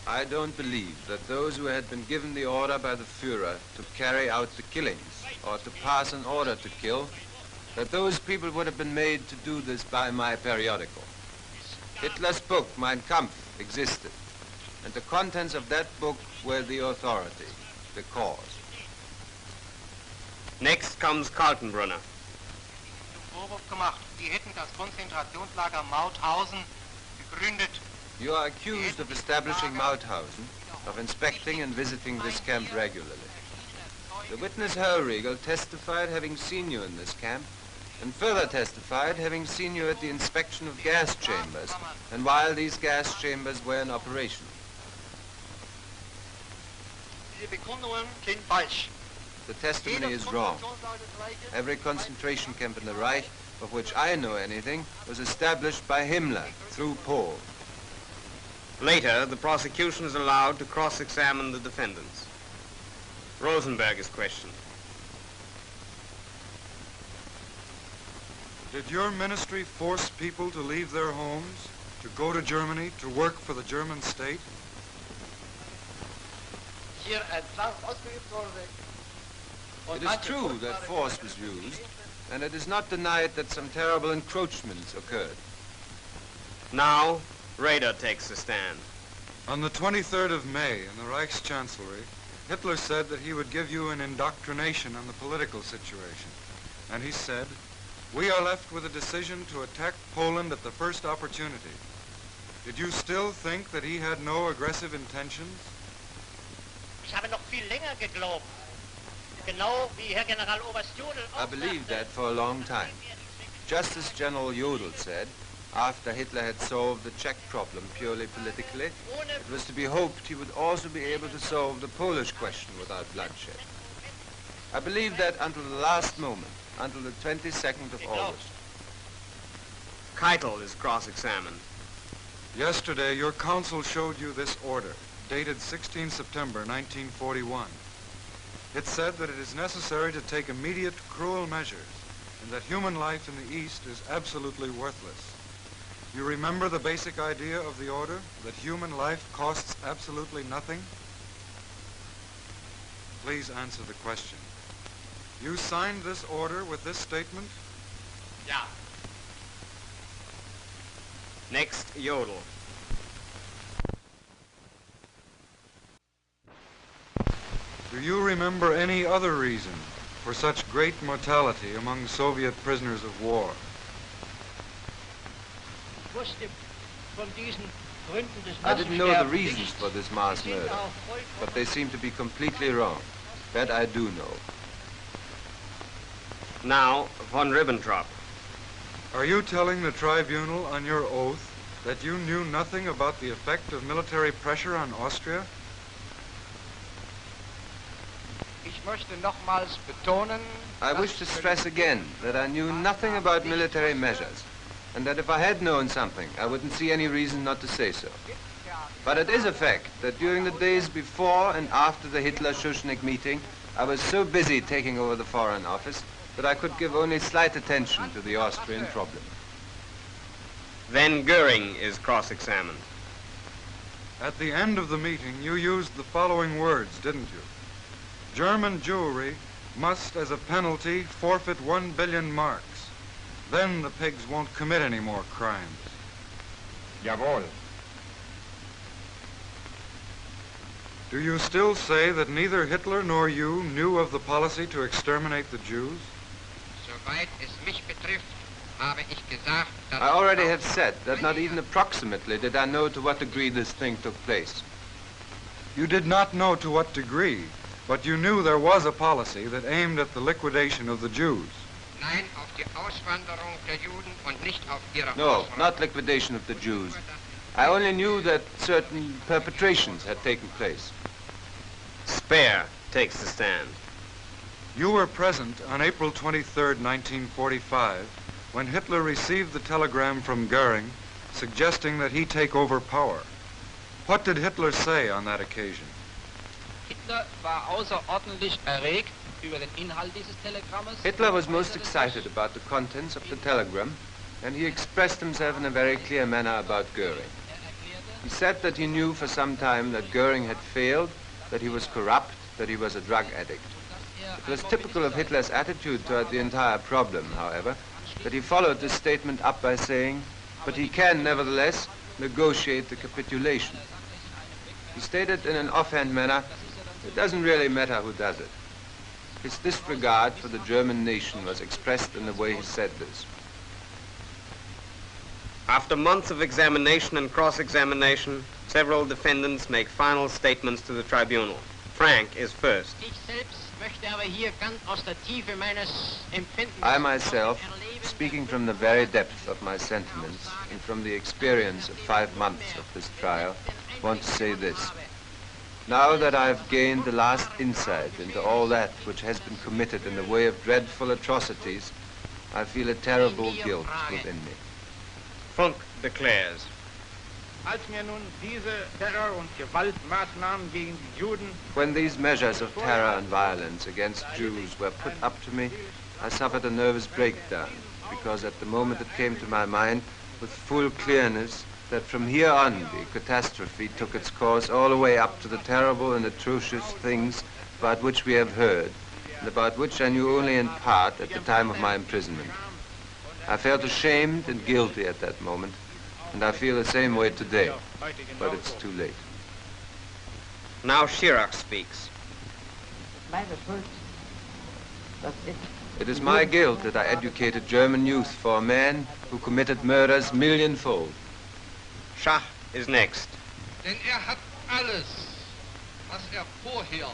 I don't believe that those who had been given the order by the Führer to carry out the killings or to pass an order to kill, that those people would have been made to do this by my periodical. Hitler's book, Mein Kampf, existed, and the contents of that book were the authority, the cause. Next comes Kaltenbrunner. You are accused of establishing Mauthausen, of inspecting and visiting this camp regularly. The witness Hellriegel testified having seen you in this camp, and further testified having seen you at the inspection of gas chambers, and while these gas chambers were in operation. The testimony is wrong. Every concentration camp in the Reich, of which I know anything, was established by Himmler through Pohl. Later, the prosecution is allowed to cross-examine the defendants. Rosenberg is questioned. Did your ministry force people to leave their homes, to go to Germany, to work for the German state? It is true that force was used, and it is not denied that some terrible encroachments occurred. Now, Raeder takes the stand. On the 23rd of May, in the Reichschancellery, Hitler said that he would give you an indoctrination on the political situation. And he said, "We are left with a decision to attack Poland at the first opportunity." Did you still think that he had no aggressive intentions? I believed that for a long time. Just as General Jodl said, after Hitler had solved the Czech problem purely politically, it was to be hoped he would also be able to solve the Polish question without bloodshed. I believed that until the last moment, until the 22nd of August. Keitel is cross-examined. Yesterday, your counsel showed you this order, dated 16 September 1941. It said that it is necessary to take immediate cruel measures and that human life in the East is absolutely worthless. You remember the basic idea of the order, that human life costs absolutely nothing? Please answer the question. You signed this order with this statement? Ja. Next, Jodl. Do you remember any other reason for such great mortality among Soviet prisoners of war? I didn't know the reasons for this mass murder, but they seem to be completely wrong. That I do know. Now, von Ribbentrop. Are you telling the tribunal on your oath that you knew nothing about the effect of military pressure on Austria? I wish to stress again that I knew nothing about military measures, and that if I had known something, I wouldn't see any reason not to say so. But it is a fact that during the days before and after the Hitler-Schuschnigg meeting, I was so busy taking over the Foreign Office that I could give only slight attention to the Austrian problem. Then Goering is cross-examined. At the end of the meeting, you used the following words, didn't you? German Jewry must, as a penalty, forfeit 1 billion marks. Then the pigs won't commit any more crimes. Jawohl. Do you still say that neither Hitler nor you knew of the policy to exterminate the Jews? Soweit es mich betrifft, habe ich gesagt, dass I already have said that not even approximately did I know to what degree this thing took place. You did not know to what degree, but you knew there was a policy that aimed at the liquidation of the Jews. Nein, auf die Auswanderung der Juden und nicht auf ihre No, Ausrottung. not liquidation of the Jews. I only knew that certain perpetrations had taken place. Speer takes the stand. You were present on April 23, 1945, when Hitler received the telegram from Goering suggesting that he take over power. What did Hitler say on that occasion? Hitler war außerordentlich erregt über den Inhalt dieses Telegrammes. Hitler was most excited about the contents of the telegram, and he expressed himself in a very clear manner about Goering. He said that he knew for some time that Goering had failed, that he was corrupt, that he was a drug addict. It was typical of Hitler's attitude toward the entire problem, however, that he followed this statement up by saying, but he can, nevertheless, negotiate the capitulation. He stated in an offhand manner, it doesn't really matter who does it. His disregard for the German nation was expressed in the way he said this. After months of examination and cross-examination, several defendants make final statements to the tribunal. Frank is first. Ich selbst möchte aber hier ganz aus der Tiefe meines Empfindens I myself, speaking from the very depth of my sentiments and from the experience of 5 months of this trial, want to say this. Now that I've gained the last insight into all that which has been committed in the way of dreadful atrocities, I feel a terrible guilt within me. Funk declares. Als mir nun diese Terror- und Gewaltmaßnahmen gegen die Juden When these measures of terror and violence against Jews were put up to me, I suffered a nervous breakdown, because at the moment it came to my mind with full clearness that from here on the catastrophe took its course all the way up to the terrible and atrocious things about which we have heard, and about which I knew only in part at the time of my imprisonment. I felt ashamed and guilty at that moment, and I feel the same way today, but it's too late. Now Schirach speaks. It is my guilt that I educated German youth for a man who committed murders millionfold. Schach is next. Denn hat alles, was vorher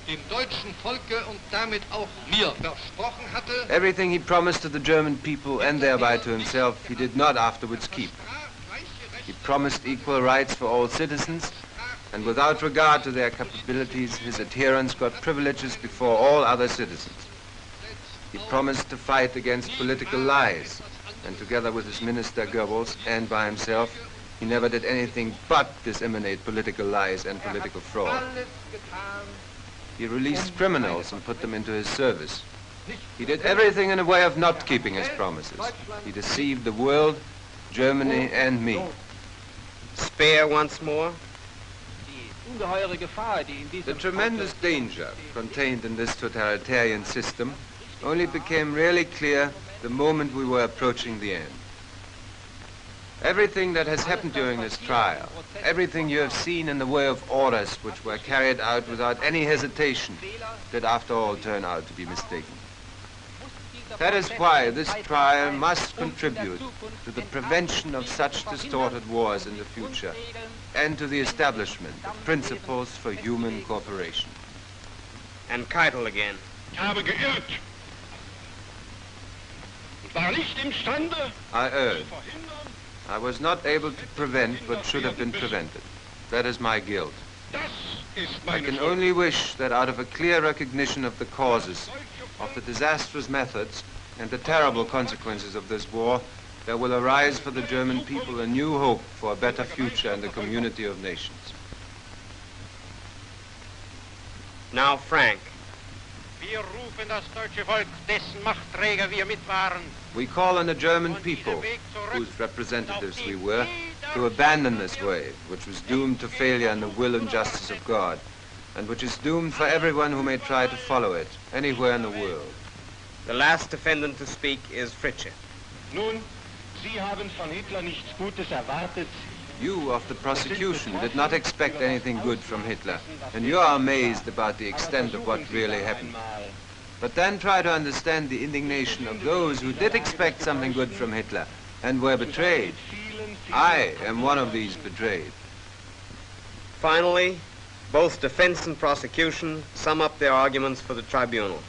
dem deutschen Volke und damit auch mir versprochen hatte. Everything he promised to the German people and thereby to himself, he did not afterwards keep. He promised equal rights for all citizens, and without regard to their capabilities, his adherents got privileges before all other citizens. He promised to fight against political lies, and together with his minister Goebbels and by himself, he never did anything but disseminate political lies and political fraud. He released criminals and put them into his service. He did everything in a way of not keeping his promises. He deceived the world, Germany, and me. Speer once more. The tremendous danger contained in this totalitarian system only became really clear the moment we were approaching the end. Everything that has happened during this trial, everything you have seen in the way of orders which were carried out without any hesitation, did after all turn out to be mistaken. That is why this trial must contribute to the prevention of such distorted wars in the future and to the establishment of principles for human cooperation. And Keitel again. Ich habe geirrt. War nicht imstande. I erred. I was not able to prevent what should have been prevented. That is my guilt. Das ist I meine can Schuld. only wish that out of a clear recognition of the causes, of the disastrous methods, and the terrible consequences of this war, there will arise for the German people a new hope for a better future in the community of nations. Now Frank. Wir rufen das deutsche Volk, dessen Machtträger wir mit waren. We call on the German people, whose representatives we were, to abandon this way, which was doomed to failure in the will and justice of God, and which is doomed for everyone who may try to follow it, anywhere in the world. The last defendant to speak is Fritzsche. Nun, Sie haben von Hitler nichts Gutes erwartet. You of the prosecution did not expect anything good from Hitler, and you are amazed about the extent of what really happened. But then try to understand the indignation of those who did expect something good from Hitler and were betrayed. I am one of these betrayed. Finally, both defense and prosecution sum up their arguments for the tribunal.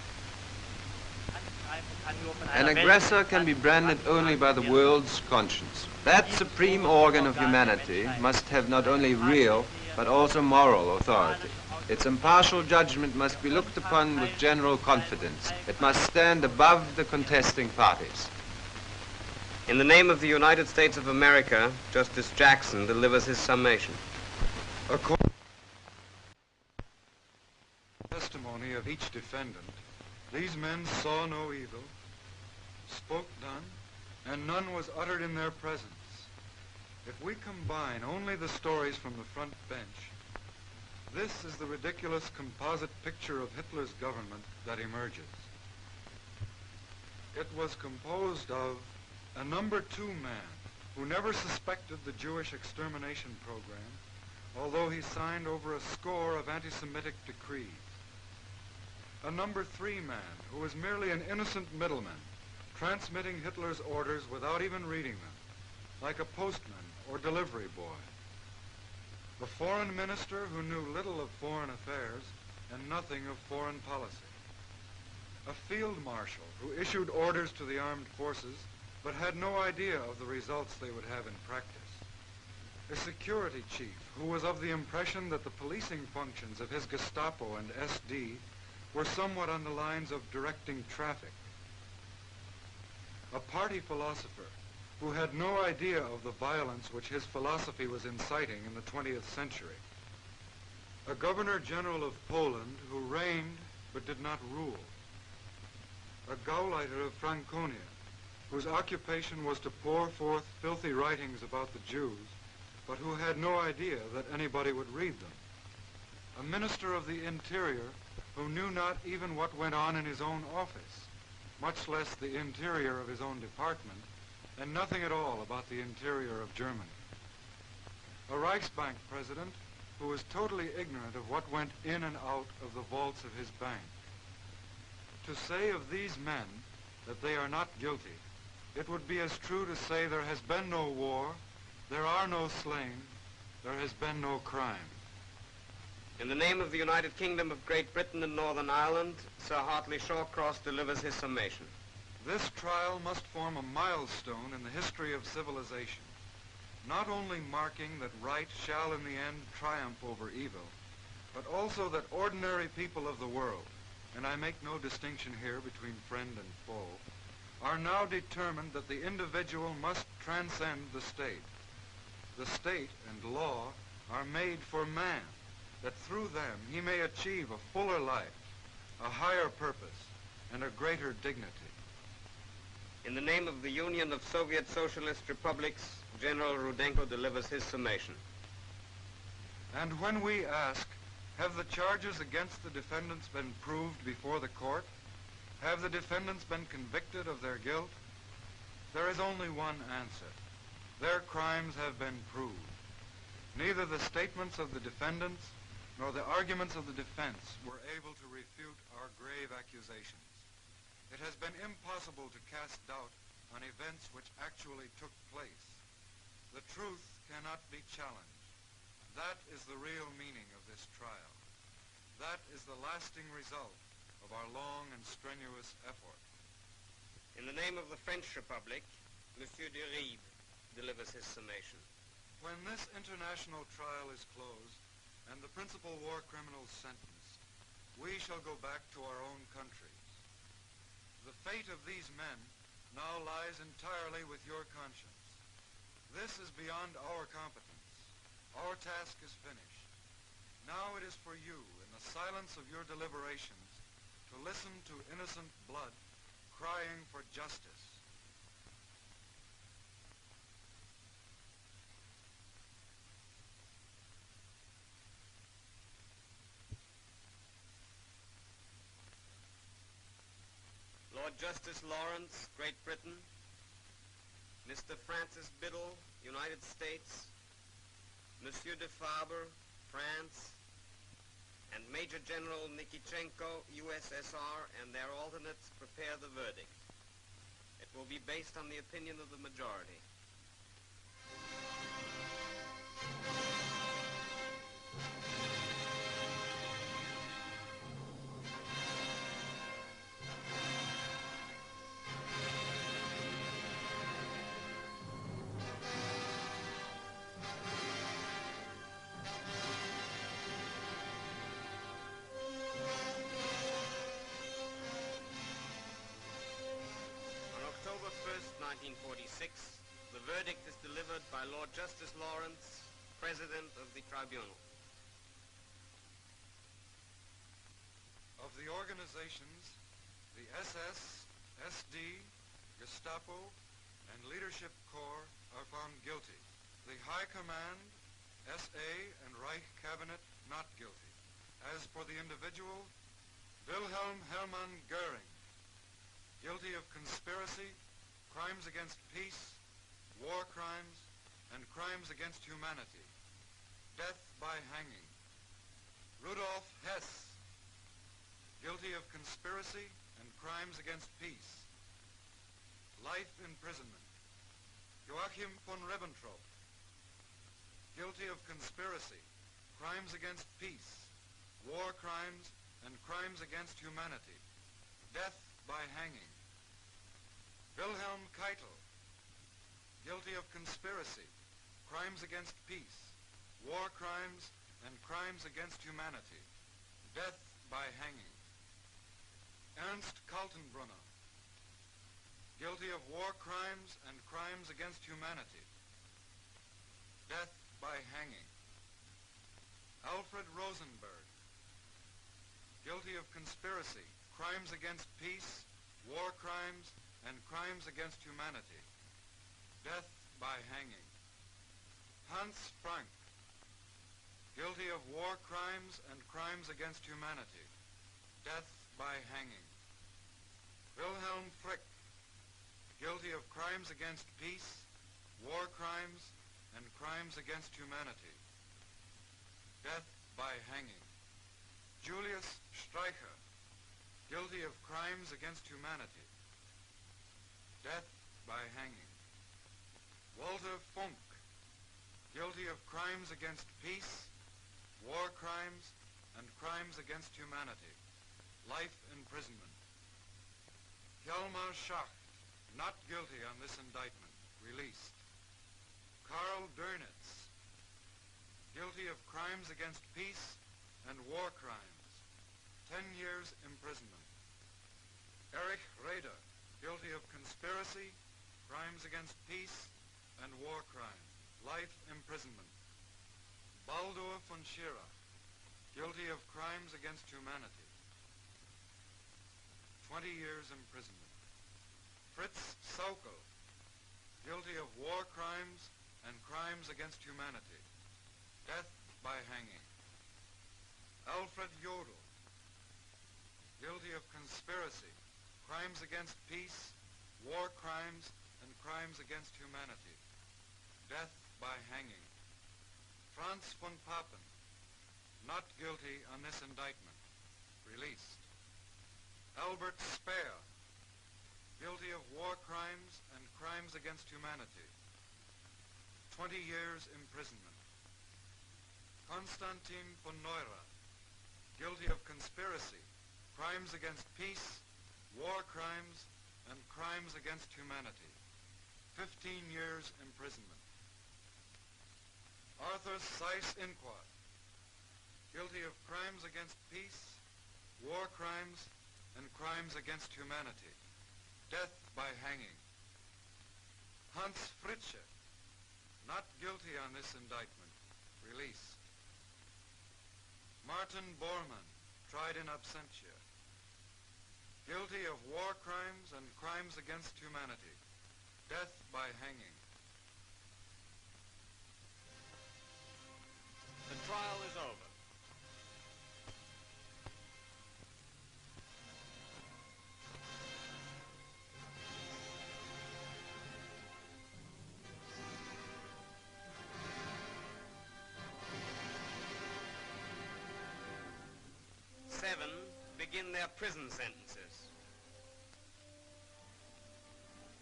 An aggressor can be branded only by the world's conscience. That supreme organ of humanity must have not only real, but also moral authority. Its impartial judgment must be looked upon with general confidence. It must stand above the contesting parties. In the name of the United States of America, Justice Jackson delivers his summation. According to the testimony of each defendant, these men saw no evil, spoke none, and none was uttered in their presence. If we combine only the stories from the front bench, this is the ridiculous composite picture of Hitler's government that emerges. It was composed of a number 2 man who never suspected the Jewish extermination program, although he signed over a score of anti-Semitic decrees. A number 3 man who was merely an innocent middleman, transmitting Hitler's orders without even reading them, like a postman or delivery boy. A foreign minister who knew little of foreign affairs and nothing of foreign policy. A field marshal who issued orders to the armed forces but had no idea of the results they would have in practice. A security chief who was of the impression that the policing functions of his Gestapo and SD were somewhat on the lines of directing traffic. A party philosopher who had no idea of the violence which his philosophy was inciting in the 20th century. A governor general of Poland who reigned but did not rule. A Gauleiter of Franconia whose occupation was to pour forth filthy writings about the Jews, but who had no idea that anybody would read them. A minister of the Interior who knew not even what went on in his own office, much less the interior of his own department, and nothing at all about the interior of Germany. A Reichsbank president who was totally ignorant of what went in and out of the vaults of his bank. To say of these men that they are not guilty, it would be as true to say there has been no war, there are no slain, there has been no crime. In the name of the United Kingdom of Great Britain and Northern Ireland, Sir Hartley Shawcross delivers his summation. This trial must form a milestone in the history of civilization, not only marking that right shall in the end triumph over evil, but also that ordinary people of the world, and I make no distinction here between friend and foe, are now determined that the individual must transcend the state. The state and law are made for man, that through them he may achieve a fuller life, a higher purpose, and a greater dignity. In the name of the Union of Soviet Socialist Republics, General Rudenko delivers his summation. And when we ask, have the charges against the defendants been proved before the court? Have the defendants been convicted of their guilt? There is only one answer. Their crimes have been proved. Neither the statements of the defendants nor the arguments of the defense were able to refute our grave accusations. It has been impossible to cast doubt on events which actually took place. The truth cannot be challenged. That is the real meaning of this trial. That is the lasting result of our long and strenuous effort. In the name of the French Republic, Monsieur de Rive delivers his summation. When this international trial is closed and the principal war criminals sentenced, we shall go back to our own countries. The fate of these men now lies entirely with your conscience. This is beyond our competence. Our task is finished. Now it is for you, in the silence of your deliberations, to listen to innocent blood crying for justice. Lord Justice Lawrence, Great Britain, Mr. Francis Biddle, United States, Monsieur de Faber, France, and Major General Nikitchenko, USSR, and their alternates prepare the verdict. It will be based on the opinion of the majority. On October 1st, 1946, the verdict is delivered by Lord Justice Lawrence, President of the Tribunal. Of the organizations, the SS, SD, Gestapo, and Leadership Corps are found guilty. The High Command, SA, and Reich Cabinet not guilty. As for the individual, Wilhelm Hermann Goering, guilty of conspiracy, crimes against peace, war crimes, and crimes against humanity. Death by hanging. Rudolf Hess, guilty of conspiracy and crimes against peace. Life imprisonment. Joachim von Ribbentrop, guilty of conspiracy, crimes against peace, war crimes, and crimes against humanity. Death by hanging. Wilhelm Keitel, guilty of conspiracy, crimes against peace, war crimes, and crimes against humanity. Death by hanging. Ernst Kaltenbrunner, guilty of war crimes and crimes against humanity. Death by hanging. Alfred Rosenberg, guilty of conspiracy, crimes against peace, war crimes, and crimes against humanity. Death by hanging. Hans Frank, guilty of war crimes and crimes against humanity. Death by hanging. Wilhelm Frick, guilty of crimes against peace, war crimes, and crimes against humanity. Death by hanging. Julius Streicher, guilty of crimes against humanity. Death by hanging. Walter Funk, guilty of crimes against peace, war crimes, and crimes against humanity. Life imprisonment. Hjalmar Schacht, not guilty on this indictment, released. Karl Dönitz, guilty of crimes against peace and war crimes, 10 years imprisonment. Erich Raeder, guilty of conspiracy, crimes against peace, and war crimes, life imprisonment. Baldur von Schirach, guilty of crimes against humanity, 20 years imprisonment. Fritz Saukel, guilty of war crimes and crimes against humanity, death by hanging. Alfred Jodl, guilty of conspiracy, crimes against peace, war crimes, and crimes against humanity, death by hanging. Franz von Papen, not guilty on this indictment, released. Albert Speer, guilty of war crimes and crimes against humanity, 20 years imprisonment. Konstantin von Neurath, guilty of conspiracy, crimes against peace, war crimes, and crimes against humanity, 15 years imprisonment. Arthur Seyss-Inquart, guilty of crimes against peace, war crimes, and crimes against humanity, death by hanging. Hans Fritzsche, not guilty on this indictment, released. Martin Bormann, tried in absentia, guilty of war crimes and crimes against humanity, death by hanging. The trial is over. 7 begin their prison sentences.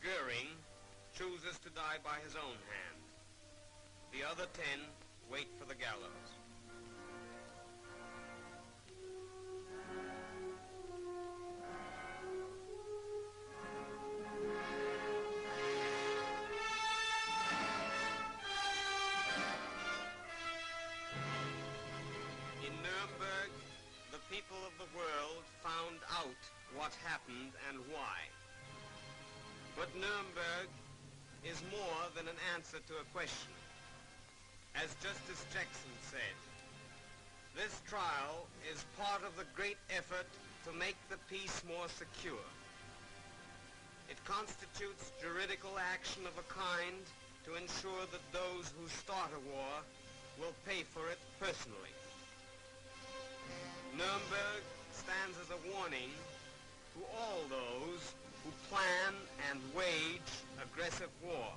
Goering chooses to die by his own hand. The other 10 wait for the gallows. In Nuremberg, the people of the world found out what happened and why. But Nuremberg is more than an answer to a question. As Justice Jackson said, this trial is part of the great effort to make the peace more secure. It constitutes juridical action of a kind to ensure that those who start a war will pay for it personally. Nuremberg stands as a warning to all those who plan and wage aggressive war.